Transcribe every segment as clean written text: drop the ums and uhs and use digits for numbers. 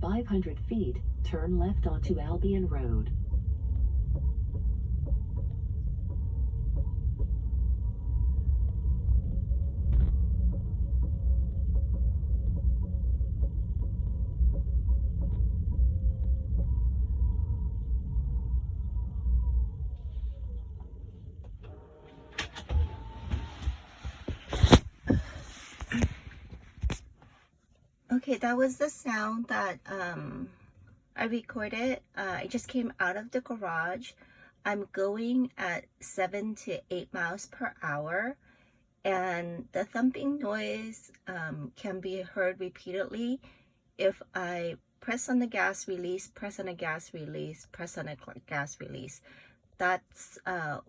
500 feet, turn left onto Albion Road. Okay, that was the sound that I recorded. I just came out of the garage. I'm going at 7 to 8 miles per hour, and the thumping noise can be heard repeatedly if I press on the gas release, press on the gas release, press on the gas release. That's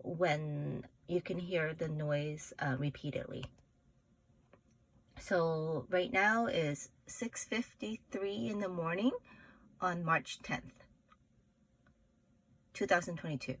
when you can hear the noise repeatedly. So right now is 6:53 in the morning on March 10th, 2022.